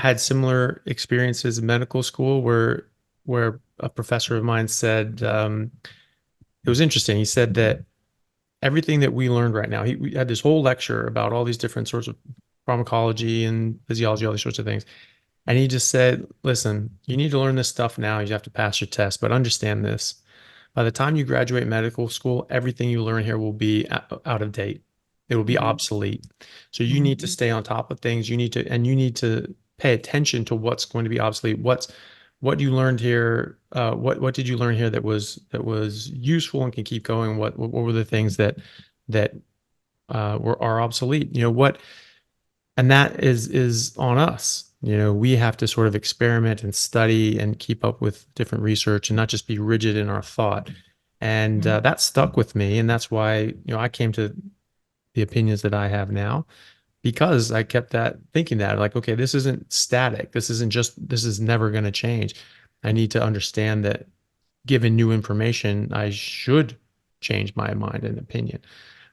had similar experiences in medical school where a professor of mine said, it was interesting. He said that everything that we learned right now, we had this whole lecture about all these different sorts of pharmacology and physiology, all these sorts of things. And he just said, listen, you need to learn this stuff now. You have to pass your test, but understand this. By the time you graduate medical school, everything you learn here will be out of date. It will be Mhm. obsolete. So you need to stay on top of things. You need to pay attention to what's going to be obsolete. What you learned here, what did you learn here that was useful and can keep going? What were the things that are obsolete? And that is on us. We have to sort of experiment and study and keep up with different research and not just be rigid in our thought. And Mhm. that stuck with me, and that's why I came to the opinions that I have now, because I kept that thinking that, like, okay, this isn't static. This is never going to change. I need to understand that given new information, I should change my mind and opinion.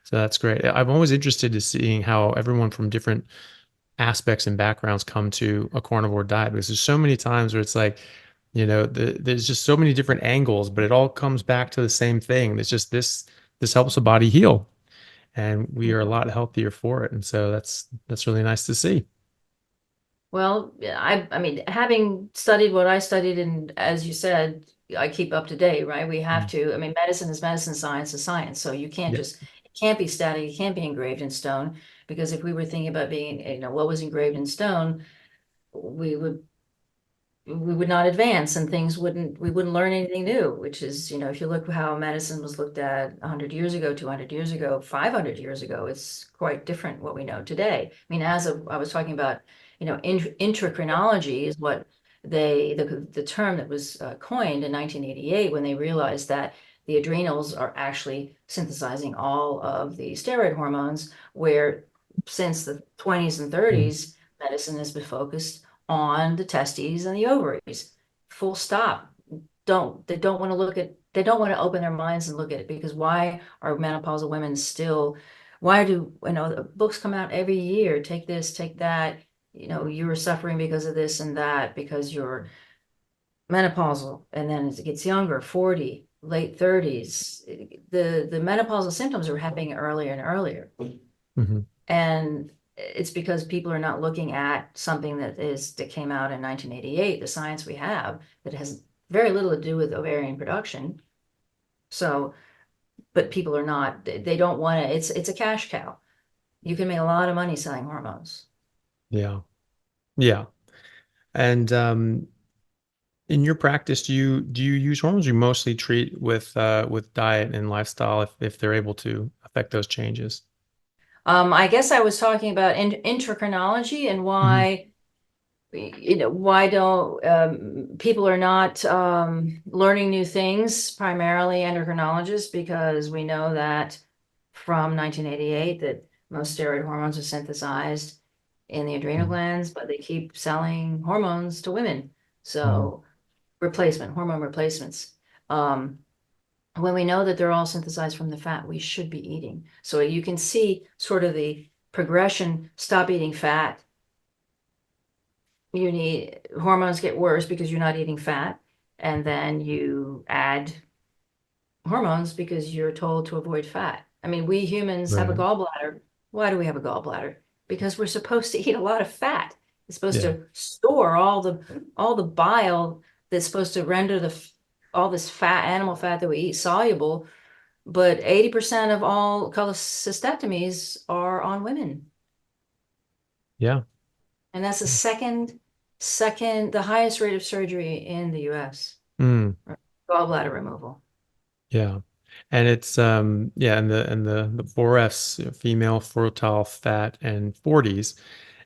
So that's great. I'm always interested in seeing how everyone from different aspects and backgrounds come to a carnivore diet, because there's so many times where it's like, there's just so many different angles, but it all comes back to the same thing. It's just this helps the body heal, and we are a lot healthier for it. And so that's really nice to see. Well, yeah, I mean, having studied what I studied, and as you said, I keep up to date, right? We have Mm. to, I mean, medicine is medicine, science is science. So you can't Yeah. just, it can't be static, it can't be engraved in stone. Because if we were thinking about being, what was engraved in stone, we would we would not advance and we wouldn't learn anything new, which is, if you look how medicine was looked at 100 years ago, 200 years ago, 500 years ago, it's quite different what we know today. I mean, I was talking about, intracrinology is what the term that was coined in 1988 when they realized that the adrenals are actually synthesizing all of the steroid hormones, where since the 20s and Mm. 30s, medicine has been focused on the testes and the ovaries. Full stop. They don't want to they don't want to open their minds and look at it, because why are menopausal women still, why do, the books come out every year, take this, take that, you were suffering because of this and that, because you're menopausal, and then as it gets younger, 40, late 30s, the menopausal symptoms are happening earlier and earlier. Mhm. And it's because people are not looking at something that came out in 1988, the science we have, that has very little to do with ovarian production. So, but people are not, they don't want to, it's a cash cow. You can make a lot of money selling hormones. Yeah. Yeah. And in your practice, do you use hormones? Or you mostly treat with diet and lifestyle if they're able to affect those changes. I guess I was talking about endocrinology and Mhm. why, why don't people are not learning new things, primarily endocrinologists, because we know that from 1988 that most steroid hormones are synthesized in the adrenal Mhm. glands, but they keep selling hormones to women. Mhm. So hormone replacements. Um, when we know that they're all synthesized from the fat we should be eating. So you can see sort of the progression: stop eating fat, you need hormones get worse because you're not eating fat, and then you add hormones because you're told to avoid fat. I mean, we humans have a Right. gallbladder. Why do we have a gallbladder? Because we're supposed to eat a lot of fat. It's supposed Yeah. to store all the bile that's supposed to render all this fat, animal fat that we eat, soluble. But 80% of all cholecystectomies are on women. Yeah. And that's the highest rate of surgery in the US, Mm. gallbladder removal. Yeah. And it's yeah, and the four F's, female, fertile, fat, and 40s.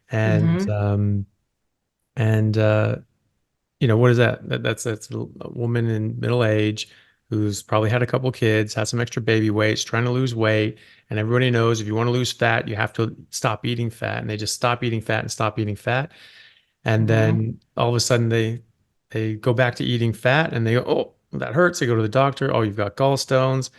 And Hmm. and what is that? That's a woman in middle age who's probably had a couple kids, has some extra baby weights, trying to lose weight. And everybody knows if you want to lose fat, you have to stop eating fat. And they just stop eating fat and stop eating fat. And Hmm. then all of a sudden they go back to eating fat, and they go, oh, that hurts. They go to the doctor. Oh, you've got gallstones.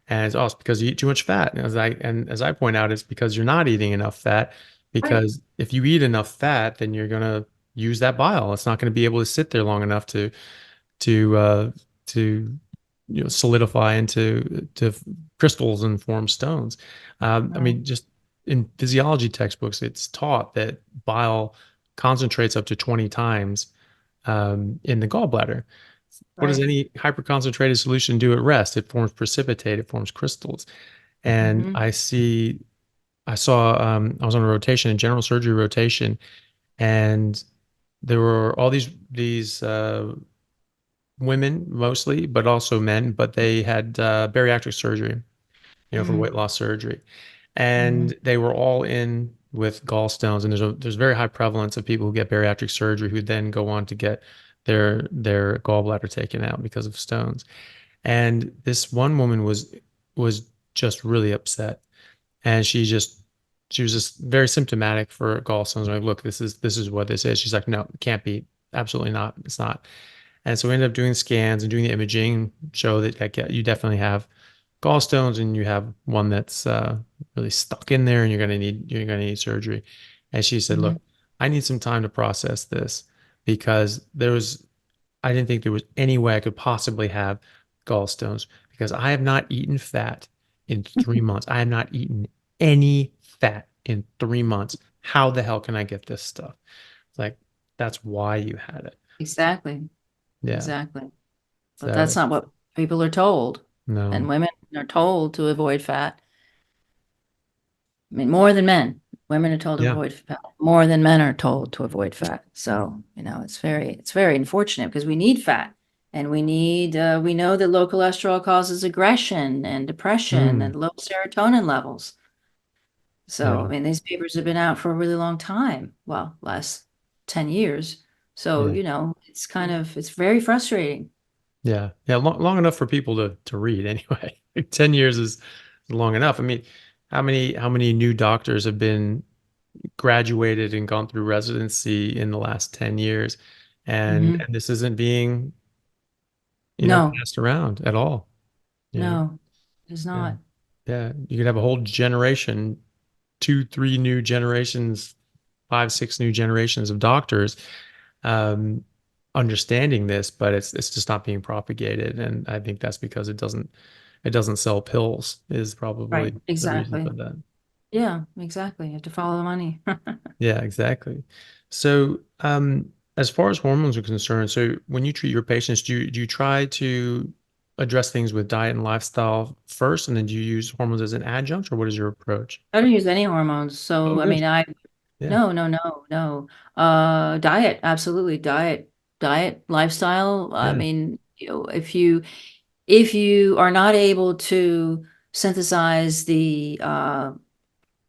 And it's also because you eat too much fat. And as I point out, it's because you're not eating enough fat. Right. Because if you eat enough fat, then use that bile. It's not going to be able to sit there long enough to uh, to solidify into to crystals and form stones. I Right. mean, just in physiology textbooks, it's taught that bile concentrates up to 20 times in the gallbladder. What does Right. any hyperconcentrated solution do at rest? It forms precipitate, it forms crystals. And Hmm. I saw, I was on a rotation, a general surgery rotation, and there were all these women mostly, but also men, but they had bariatric surgery, for weight loss surgery, Hmm. and they were all in with gallstones. And there's very high prevalence of people who get bariatric surgery who then go on to get their gallbladder taken out because of stones. And this one woman was just really upset, and she was just very symptomatic for gallstones. I'm like, look, this is what this is. She's like, no, it can't be. Absolutely not. It's not. And so we ended up doing scans and doing the imaging, show that like, yeah, you definitely have gallstones, and you have one that's really stuck in there, and you're gonna need surgery. And she said, Hmm. look, I need some time to process this, because I didn't think there was any way I could possibly have gallstones, because I have not eaten fat in 3 months. I have not eaten any fat in 3 months. How the hell can I get this stuff? It's like, that's why you had it. Exactly. Yeah. Exactly. But that's So not what people are told. And no. women are told to avoid fat. I mean, more than men. Women are told to Yeah. avoid fat more than men are told to avoid fat. So, it's very unfortunate because we need fat and we know that low cholesterol causes aggression and depression Mm, and low serotonin levels. So, yeah. I mean, these papers have been out for a really long time. Well, last 10 years. So, Yeah. it's very frustrating. Yeah. Yeah. Long enough for people to read anyway. Like, 10 years is long enough. I mean, how many new doctors have been graduated and gone through residency in the last 10 years, and Hmm. and this isn't being No, passed around at all. you know no, it's yeah, not. yeah, you could have a whole generation, two, three new generations, five, six new generations of doctors um understanding this, but it's just not being propagated. And I think that's because it doesn't sell pills, is Right. probably the reason Exactly. for that. Yeah, exactly. You have to follow the money. Yeah, exactly. So, as far as hormones are concerned, so when you treat your patients, do you try to address things with diet and lifestyle first, and then do you use hormones as an adjunct, or what is your approach? I don't use any hormones. Oh, So, I good. mean, Yeah, no, no, no, no. Diet, absolutely. Diet, lifestyle. I yeah, mean, if you are not able to synthesize the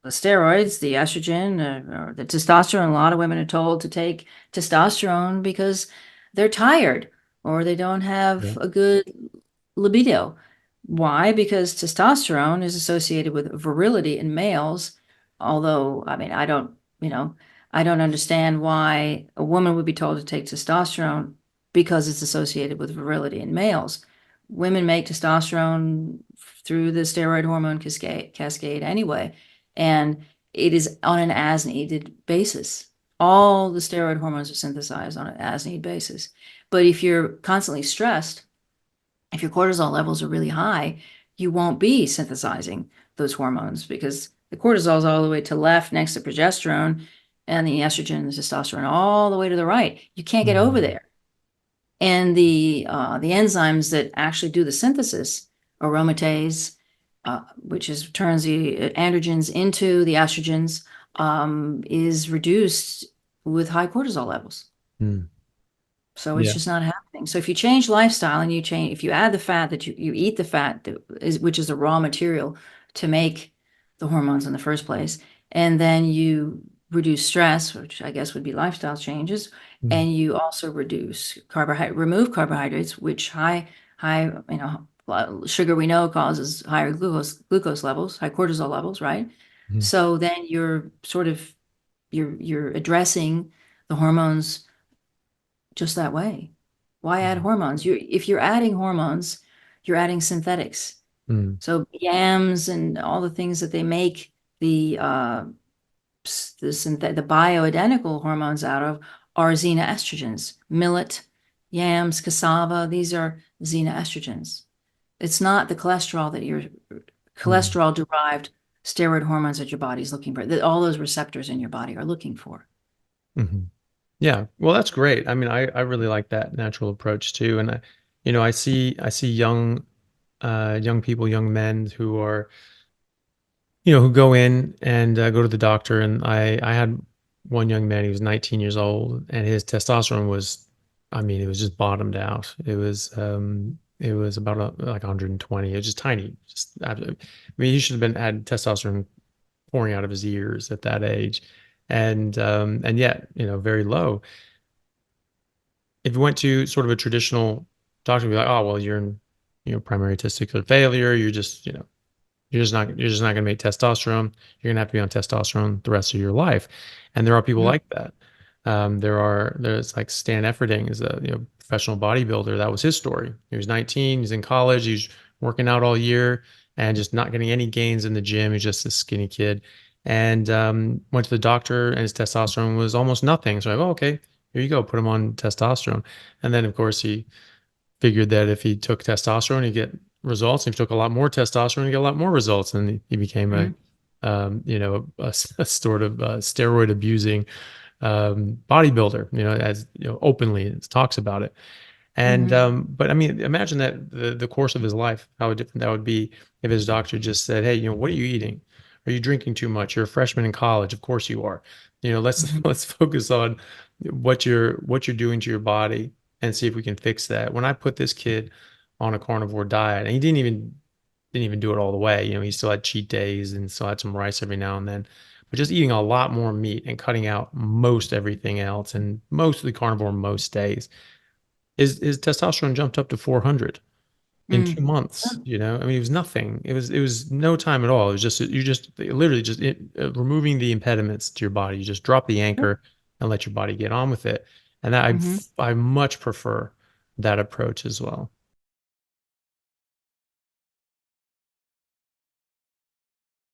steroids, the estrogen, or the testosterone. A lot of women are told to take testosterone because they're tired or they don't yeah. have a good libido. Why? Because testosterone is associated with virility in males. Although, I mean, I don't understand why a woman would be told to take testosterone because it's associated with virility in males. Women make testosterone through the steroid hormone cascade anyway, and it is on an as needed basis. All the steroid hormones are synthesized on an as need basis. But if you're constantly stressed, if your cortisol levels are really high, you won't be synthesizing those hormones because the cortisol is all the way to left next to progesterone and the estrogen and the testosterone all the way to the right. You can't get over Mhm. there. And the enzymes that actually do the synthesis, aromatase, which is turns the androgens into the estrogens, is reduced with high cortisol levels. Mm. So it's Yeah. just not happening. So if you change lifestyle and if you add the fat that you eat the fat that is, which is the raw material to make the hormones in the first place, and then you reduce stress, which I guess would be lifestyle changes, Mm. and you also remove carbohydrates, which high, sugar we know causes higher glucose levels, high cortisol levels, right? Mm. So then you're addressing the hormones just that way. Why add Mm. hormones? If you're adding hormones, you're adding synthetics. Mm. So yams and all the things that they make the bioidentical hormones out of are xenoestrogens. Millet, yams, cassava, these are xenoestrogens. It's not the cholesterol that your Mm. cholesterol derived steroid hormones that your body's looking for, that all those receptors in your body are looking for. Hmm. Yeah. Well, that's great. I mean, I really like that natural approach too. And I see young people, young men who are, who go in and go to the doctor. And I had one young man, he was 19 years old, and his testosterone was, I mean, it was just bottomed out. It was about like 120. It was just tiny. I mean, he should have had testosterone pouring out of his ears at that age, and yet, very low. If you went to sort of a traditional doctor, you'd be like, oh, well, you're in, primary testicular failure. You're just not going to make testosterone. You're going to have to be on testosterone the rest of your life. And there are people Mm, like that. There's like Stan Efferding is a professional bodybuilder. That was his story. He was 19. He's in college. He's working out all year and just not getting any gains in the gym. He's just a skinny kid, and went to the doctor, and his testosterone was almost nothing. So okay, here you go. Put him on testosterone. And then of course he figured that if he took testosterone, he'd get results. If he took a lot more testosterone, he'd get a lot more results. And he became mm, a sort of steroid abusing bodybuilder, as openly talks about it. And mhm, but I mean, imagine that the course of his life, how different that would be if his doctor just said, "Hey, what are you eating? Are you drinking too much? You're a freshman in college. Of course you are. Let's mhm, let's focus on what you're doing to your body and see if we can fix that." When I put this kid on a carnivore diet, and he didn't even do it all the way. He still had cheat days and still had some rice every now and then, but just eating a lot more meat and cutting out most everything else and mostly carnivore most days. His testosterone jumped up to 400 in mm. 2 months. I mean, it was nothing. It was no time at all. It was just you just literally just removing the impediments to your body. You just drop the Yep. anchor and let your body get on with it. And that Mhm. I much prefer that approach as well.